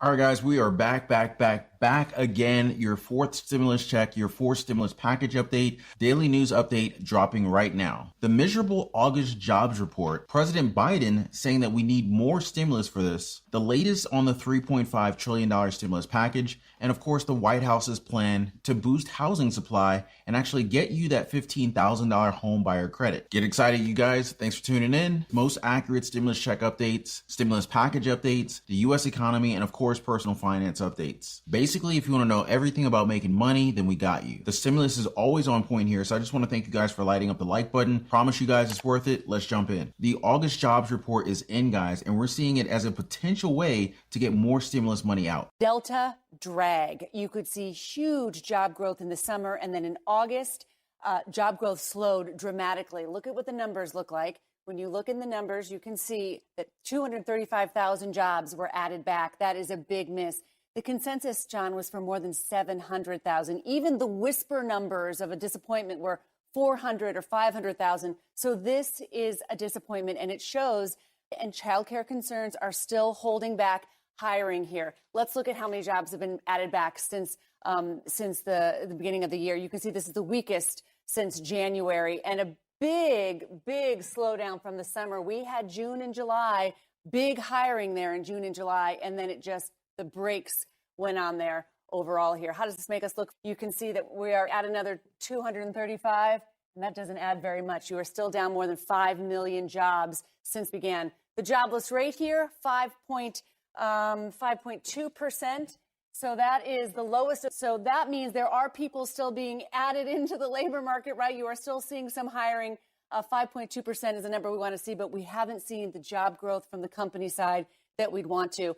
All right, guys, we are back again. Your fourth stimulus check, your fourth stimulus package update, daily news update dropping right now. The miserable August jobs report, President Biden saying that we need more stimulus for this, the latest on the $3.5 trillion stimulus package, and of course, the White House's plan to boost housing supply and actually get you that $15,000 home buyer credit. Get excited, you guys. Thanks for tuning in. Most accurate stimulus check updates, stimulus package updates, the U.S. economy, and of course, personal finance updates. Basically, if you want to know everything about making money, then we got you. The stimulus is always on point here, so I just want to thank you guys for lighting up the like button. Promise you guys it's worth it. Let's jump in. The August jobs report is in, guys, and we're seeing it as a potential way to get more stimulus money out. Delta drag. You could see huge job growth in the summer, and then in August, job growth slowed dramatically. Look at what the numbers look like. When you look in the numbers, you can see that 235,000 jobs were added back. That is a big miss. The consensus, John, was for more than 700,000. Even the whisper numbers of a disappointment were 400 or 500,000. So this is a disappointment, and it shows, and childcare concerns are still holding back hiring here. Let's look at how many jobs have been added back since the beginning of the year. You can see this is the weakest since January, and a big slowdown from the summer. We had June and July, big hiring there in June and July, and then the brakes went on there overall here. How does this make us look? You can see that we are at another 235, and that doesn't add very much. You are still down more than 5 million jobs since began. The jobless rate here, 5.2%. So that is the lowest. So that means there are people still being added into the labor market, right? You are still seeing some hiring. 5.2% is the number we want to see, but we haven't seen the job growth from the company side that we'd want to.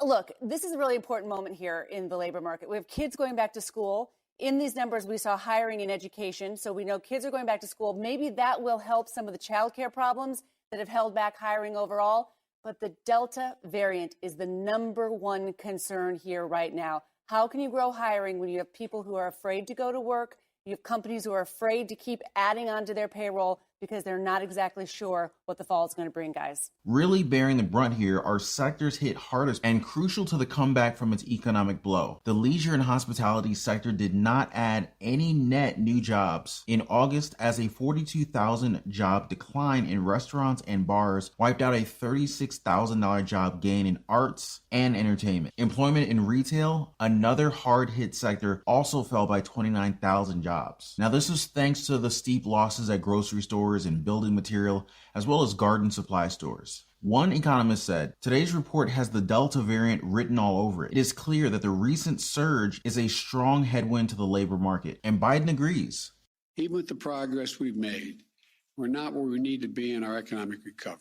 Look, this is a really important moment here in the labor market. We have kids going back to school. In these numbers, we saw hiring in education. So we know kids are going back to school. Maybe that will help some of the childcare problems that have held back hiring overall. But the Delta variant is the number one concern here right now. How can you grow hiring when you have people who are afraid to go to work? You have companies who are afraid to keep adding onto their payroll because they're not exactly sure what the fall is going to bring, guys. Really bearing the brunt here are sectors hit hardest and crucial to the comeback from its economic blow. The leisure and hospitality sector did not add any net new jobs in August, as a 42,000 job decline in restaurants and bars wiped out a $36,000 job gain in arts and entertainment. Employment in retail, another hard hit sector, also fell by 29,000 jobs. Now, this is thanks to the steep losses at grocery stores and building material, as well as garden supply stores. One economist said, "Today's report has the Delta variant written all over it. It is clear that the recent surge is a strong headwind to the labor market." And Biden agrees. Even with the progress we've made, we're not where we need to be in our economic recovery.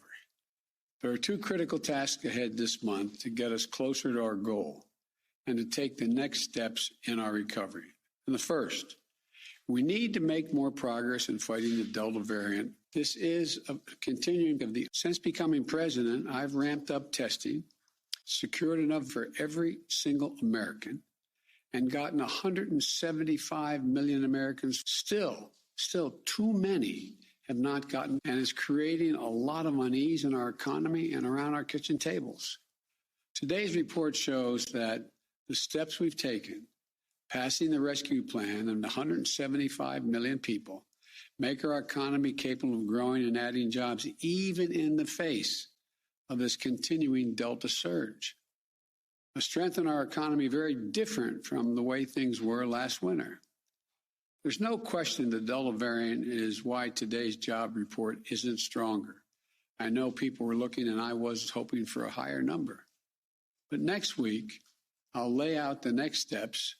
There are two critical tasks ahead this month to get us closer to our goal and to take the next steps in our recovery. And the first, we need to make more progress in fighting the Delta variant. This is a continuing of since becoming president, I've ramped up testing, secured enough for every single American, and gotten 175 million Americans. Still too many have not gotten, and it's creating a lot of unease in our economy and around our kitchen tables. Today's report shows that the steps we've taken, passing the rescue plan and 175 million people, make our economy capable of growing and adding jobs, even in the face of this continuing Delta surge. A strengthen our economy very different from the way things were last winter. There's no question the Delta variant is why today's job report isn't stronger. I know people were looking, and I was hoping for a higher number. But next week, I'll lay out the next steps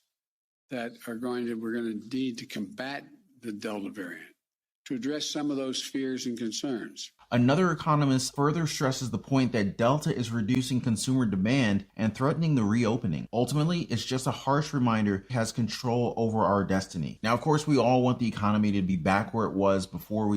that we're going to need to combat the Delta variant, to address some of those fears and concerns. Another economist further stresses the point that Delta is reducing consumer demand and threatening the reopening. Ultimately, it's just a harsh reminder it has control over our destiny. Now, of course, we all want the economy to be back where it was before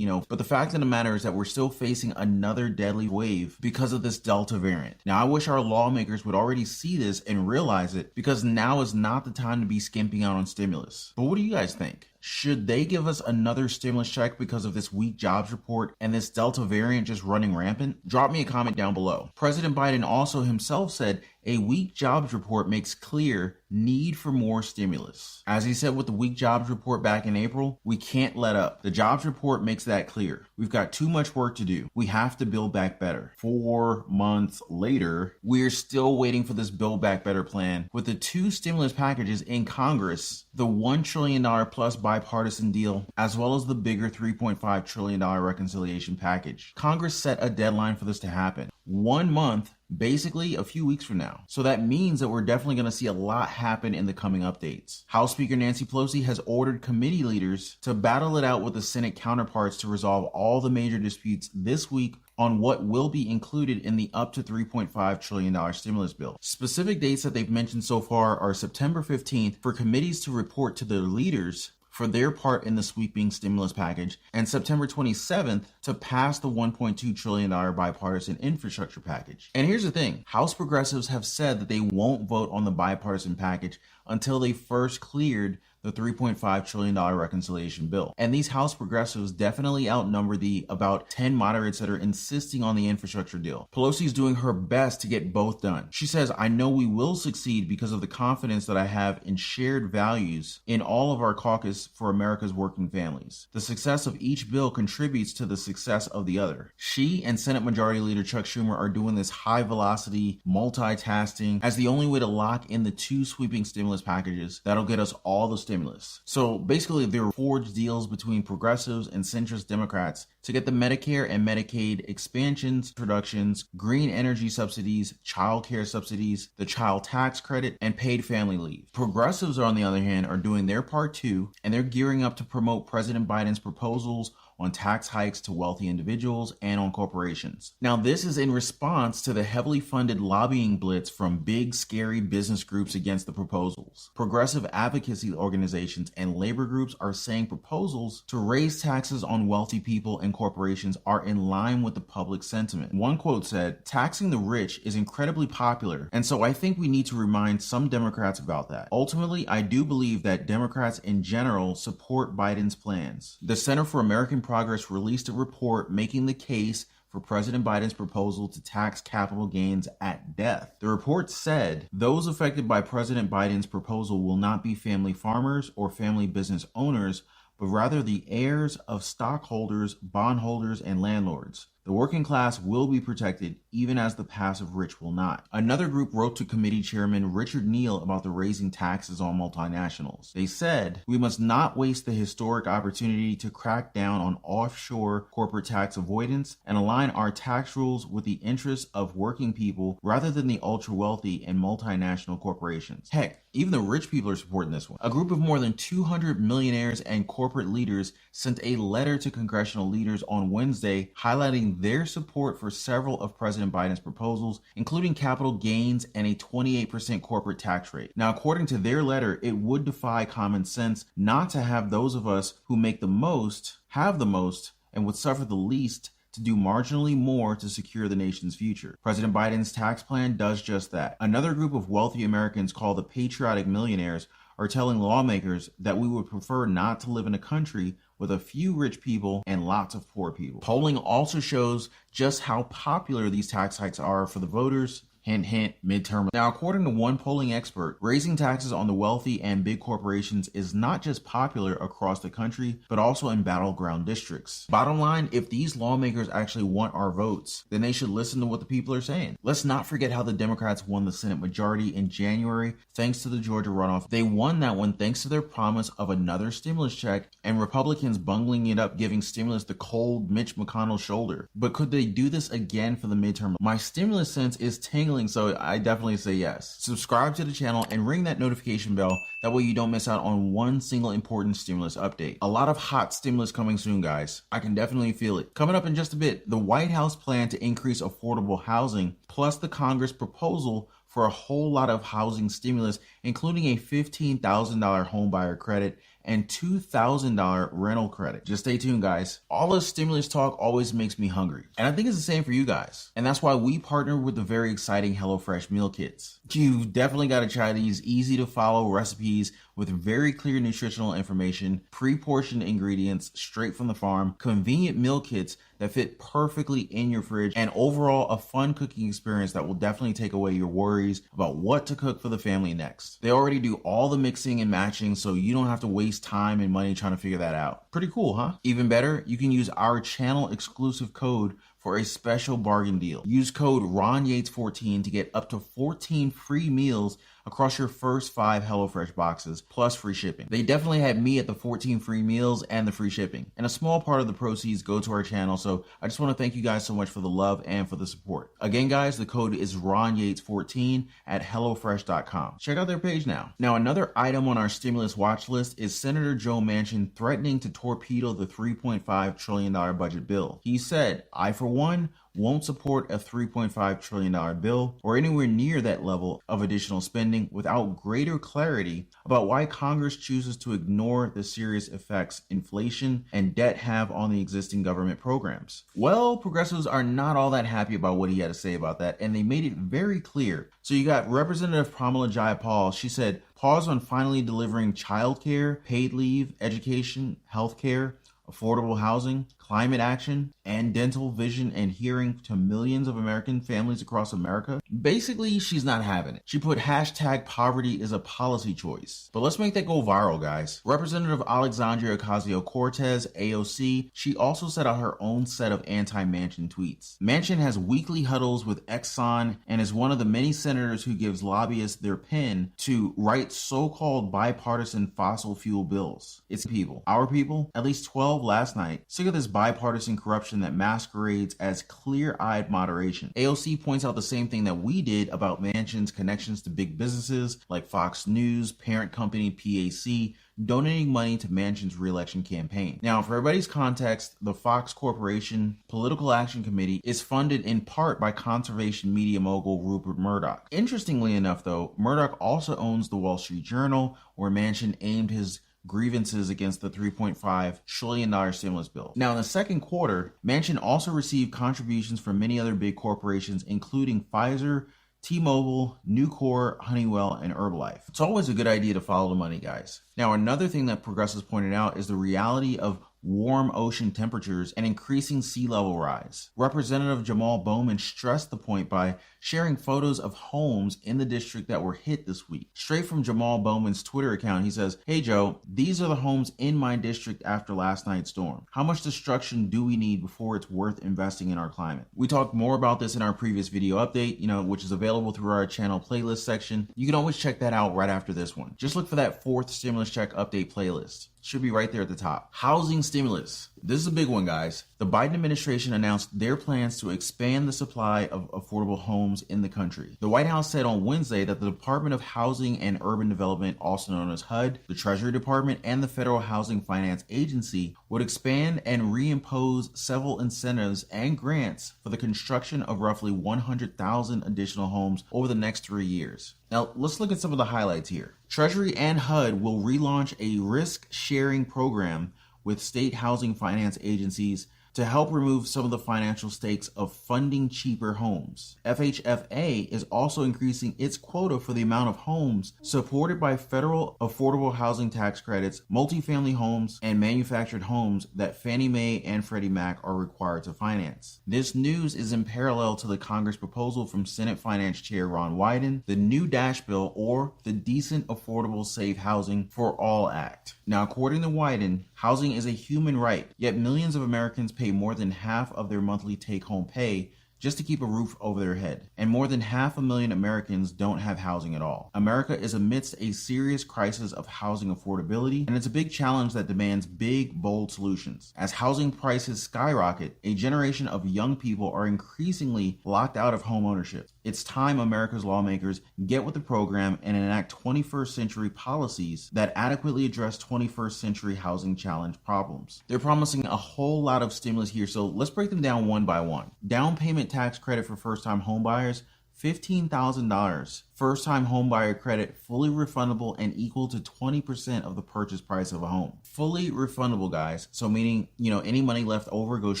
but the fact of the matter is that we're still facing another deadly wave because of this Delta variant. Now, I wish our lawmakers would already see this and realize it, because now is not the time to be skimping out on stimulus. But what do you guys think? Should they give us another stimulus check because of this weak jobs report and this Delta variant just running rampant? Drop me a comment down below. President Biden also himself said a weak jobs report makes clear need for more stimulus. As he said with the weak jobs report back in April, we can't let up. The jobs report makes that clear. We've got too much work to do. We have to build back better. 4 months later, we're still waiting for this Build Back Better plan with the 2 stimulus packages in Congress, the $1 trillion plus bipartisan deal, as well as the bigger $3.5 trillion reconciliation package. Congress set a deadline for this to happen. 1 month, basically a few weeks from now. So that means that we're definitely going to see a lot happen in the coming updates. House Speaker Nancy Pelosi has ordered committee leaders to battle it out with the Senate counterparts to resolve all the major disputes this week on what will be included in the up to $3.5 trillion stimulus bill. Specific dates that they've mentioned so far are September 15th for committees to report to their leaders for their part in the sweeping stimulus package, and September 27th to pass the $1.2 trillion bipartisan infrastructure package. And here's the thing, House progressives have said that they won't vote on the bipartisan package until they first cleared the $3.5 trillion reconciliation bill. And these House progressives definitely outnumber the about 10 moderates that are insisting on the infrastructure deal. Pelosi's doing her best to get both done. She says, I know we will succeed because of the confidence that I have in shared values in all of our caucus for America's working families. The success of each bill contributes to the success of the other. She and Senate Majority Leader Chuck Schumer are doing this high velocity multitasking as the only way to lock in the 2 sweeping stimulus packages that'll get us all the stimulus. So basically, there were forged deals between progressives and centrist Democrats to get the Medicare and Medicaid expansions, introductions, green energy subsidies, child care subsidies, the child tax credit, and paid family leave. Progressives, on the other hand, are doing their part too, and they're gearing up to promote President Biden's proposals on tax hikes to wealthy individuals and on corporations. Now, this is in response to the heavily funded lobbying blitz from big, scary business groups against the proposals. Progressive advocacy organizations and labor groups are saying proposals to raise taxes on wealthy people and corporations are in line with the public sentiment. One quote said, "Taxing the rich is incredibly popular, and so I think we need to remind some Democrats about that. Ultimately, I do believe that Democrats in general support Biden's plans." The Center for American Progress released a report making the case for President Biden's proposal to tax capital gains at death. The report said those affected by President Biden's proposal will not be family farmers or family business owners, but rather the heirs of stockholders, bondholders, and landlords. The working class will be protected, even as the passive rich will not. Another group wrote to committee chairman Richard Neal about the raising taxes on multinationals. They said, "We must not waste the historic opportunity to crack down on offshore corporate tax avoidance and align our tax rules with the interests of working people rather than the ultra-wealthy and multinational corporations." Heck, even the rich people are supporting this one. A group of more than 200 millionaires and corporate leaders sent a letter to congressional leaders on Wednesday highlighting their support for several of President Biden's proposals, including capital gains and a 28% corporate tax rate. Now, according to their letter, it would defy common sense not to have those of us who make the most have the most and would suffer the least to do marginally more to secure the nation's future. President Biden's tax plan does just that. Another group of wealthy Americans called the patriotic millionaires are telling lawmakers that we would prefer not to live in a country with a few rich people and lots of poor people. Polling also shows just how popular these tax hikes are for the voters. Hint, hint, midterm. Now, according to one polling expert, raising taxes on the wealthy and big corporations is not just popular across the country, but also in battleground districts. Bottom line, if these lawmakers actually want our votes, then they should listen to what the people are saying. Let's not forget how the Democrats won the Senate majority in January thanks to the Georgia runoff. They won that one thanks to their promise of another stimulus check and Republicans bungling it up, giving stimulus the cold Mitch McConnell shoulder. But could they do this again for the midterm? My stimulus sense is tingling, so I definitely say yes. Subscribe to the channel and ring that notification bell. That way you don't miss out on one single important stimulus update. A lot of hot stimulus coming soon, guys. I can definitely feel it. Coming up in just a bit, the White House plan to increase affordable housing, plus the Congress proposal for a whole lot of housing stimulus, including a $15,000 homebuyer credit and $2,000 rental credit. Just stay tuned, guys. All this stimulus talk always makes me hungry. And I think it's the same for you guys. And that's why we partner with the very exciting HelloFresh meal kits. You've definitely got to try these easy to follow recipes with very clear nutritional information, pre-portioned ingredients straight from the farm, convenient meal kits that fit perfectly in your fridge, and overall a fun cooking experience that will definitely take away your worries about what to cook for the family next. They already do all the mixing and matching, so you don't have to waste time and money trying to figure that out. Pretty cool, huh? Even better, you can use our channel exclusive code for a special bargain deal. Use code RonYates14 to get up to 14 free meals across your first 5 HelloFresh boxes, plus free shipping. They definitely had me at the 14 free meals and the free shipping. And a small part of the proceeds go to our channel, so I just want to thank you guys so much for the love and for the support. Again, guys, the code is RonYates14 at HelloFresh.com. Check out their page now. Now, another item on our stimulus watch list is Senator Joe Manchin threatening to torpedo the $3.5 trillion budget bill. He said, "I, for one, won't support a $3.5 trillion bill or anywhere near that level of additional spending without greater clarity about why Congress chooses to ignore the serious effects inflation and debt have on the existing government programs." Well, progressives are not all that happy about what he had to say about that, and they made it very clear. So you got Representative Pramila Jayapal. She said, "Pause on finally delivering childcare, paid leave, education, healthcare, affordable housing, climate action, and dental, vision, and hearing to millions of American families across America." Basically, she's not having it. She put hashtag poverty is a policy choice. But let's make that go viral, guys. Representative Alexandria Ocasio-Cortez, AOC, she also set out her own set of anti-Manchin tweets. Manchin has weekly huddles with Exxon and is one of the many senators who gives lobbyists their pen to write so-called bipartisan fossil fuel bills. It's people, our people, at least 12 last night, sick of this bipartisan corruption that masquerades as clear-eyed moderation. AOC points out the same thing that we did about Manchin's connections to big businesses like Fox News, parent company PAC, donating money to Manchin's re-election campaign. Now, for everybody's context, the Fox Corporation Political Action Committee is funded in part by conservation media mogul Rupert Murdoch. Interestingly enough, though, Murdoch also owns the Wall Street Journal, where Manchin aimed his grievances against the $3.5 trillion stimulus bill. Now, in the second quarter, Manchin also received contributions from many other big corporations, including Pfizer, T-Mobile, Nucor, Honeywell, and Herbalife. It's always a good idea to follow the money, guys. Now, another thing that progressives pointed out is the reality of warm ocean temperatures and increasing sea level rise. Representative Jamal Bowman stressed the point by sharing photos of homes in the district that were hit this week. Straight from Jamal Bowman's Twitter account, he says, "Hey Joe, these are the homes in my district after last night's storm. How much destruction do we need before it's worth investing in our climate?" We talked more about this in our previous video update, which is available through our channel playlist section. You can always check that out right after this one. Just look for that 4th stimulus check update playlist. Should be right there at the top. Housing stimulus. This is a big one, guys. The Biden administration announced their plans to expand the supply of affordable homes in the country. The White House said on Wednesday that the Department of Housing and Urban Development, also known as HUD, the Treasury Department, and the Federal Housing Finance Agency would expand and reimpose several incentives and grants for the construction of roughly 100,000 additional homes over the next 3 years. Now, let's look at some of the highlights here. Treasury and HUD will relaunch a risk-sharing program with state housing finance agencies to help remove some of the financial stakes of funding cheaper homes. FHFA is also increasing its quota for the amount of homes supported by federal affordable housing tax credits, multifamily homes, and manufactured homes that Fannie Mae and Freddie Mac are required to finance. This news is in parallel to the Congress proposal from Senate Finance Chair Ron Wyden, the new DASH bill, or the Decent Affordable Safe Housing for All Act. Now, according to Wyden, housing is a human right, yet millions of Americans pay more than half of their monthly take-home pay just to keep a roof over their head. And more than 500,000 Americans don't have housing at all. America is amidst a serious crisis of housing affordability, and it's a big challenge that demands big, bold solutions. As housing prices skyrocket, a generation of young people are increasingly locked out of home ownership. It's time America's lawmakers get with the program and enact 21st century policies that adequately address 21st century housing challenge problems. They're promising a whole lot of stimulus here, so let's break them down one by one. Down payment tax credit for first-time homebuyers, $15,000. First-time home buyer credit, fully refundable and equal to 20% of the purchase price of a home. Fully refundable, guys. So meaning, any money left over goes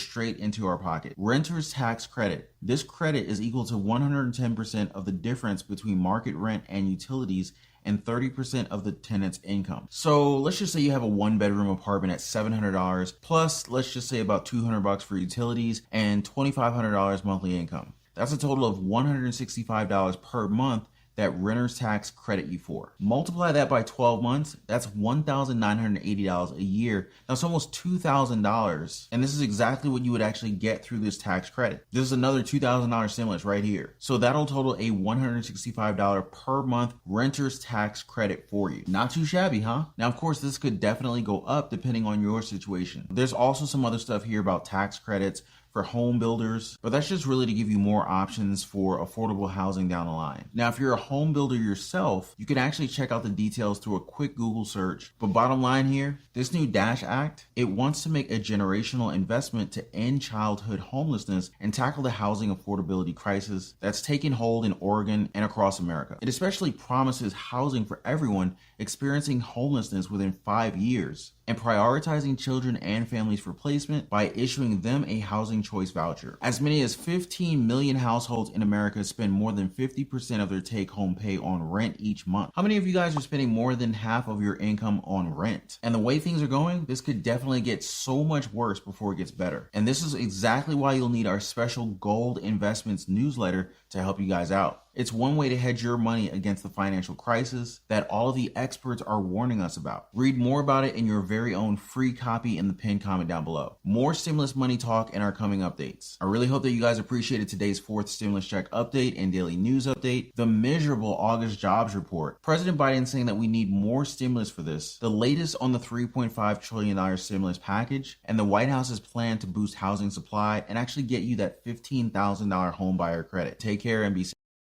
straight into our pocket. Renter's tax credit. This credit is equal to 110% of the difference between market rent and utilities and 30% of the tenant's income. So let's just say you have a 1-bedroom apartment at $700 plus, let's just say about $200 for utilities and $2,500 monthly income. That's a total of $165 per month that renter's tax credit you for. Multiply that by 12 months, that's $1,980 a year. That's almost $2,000. And this is exactly what you would actually get through this tax credit. This is another $2,000 stimulus right here. So that'll total a $165 per month renter's tax credit for you. Not too shabby, huh? Now, of course, this could definitely go up depending on your situation. There's also some other stuff here about tax credits for home builders, but that's just really to give you more options for affordable housing down the line. Now, if you're a home builder yourself, you can actually check out the details through a quick Google search. But bottom line here, this new DASH Act, it wants to make a generational investment to end childhood homelessness and tackle the housing affordability crisis that's taken hold in Oregon and across America. It especially promises housing for everyone experiencing homelessness within 5 years and prioritizing children and families for placement by issuing them a housing choice voucher. As many as 15 million households in America spend more than 50% of their take-home pay on rent each month. How many of you guys are spending more than half of your income on rent? And the way things are going, this could definitely get so much worse before it gets better. And this is exactly why you'll need our special Gold Investments newsletter to help you guys out. It's one way to hedge your money against the financial crisis that all of the experts are warning us about. Read more about it in your very own free copy in the pinned comment down below. More stimulus money talk in our coming updates. I really hope that you guys appreciated today's 4th stimulus check update and daily news update. The miserable August jobs report. President Biden saying that we need more stimulus for this. The latest on the $3.5 trillion stimulus package, and the White House's plan to boost housing supply and actually get you that $15,000 home buyer credit. Take care and be safe.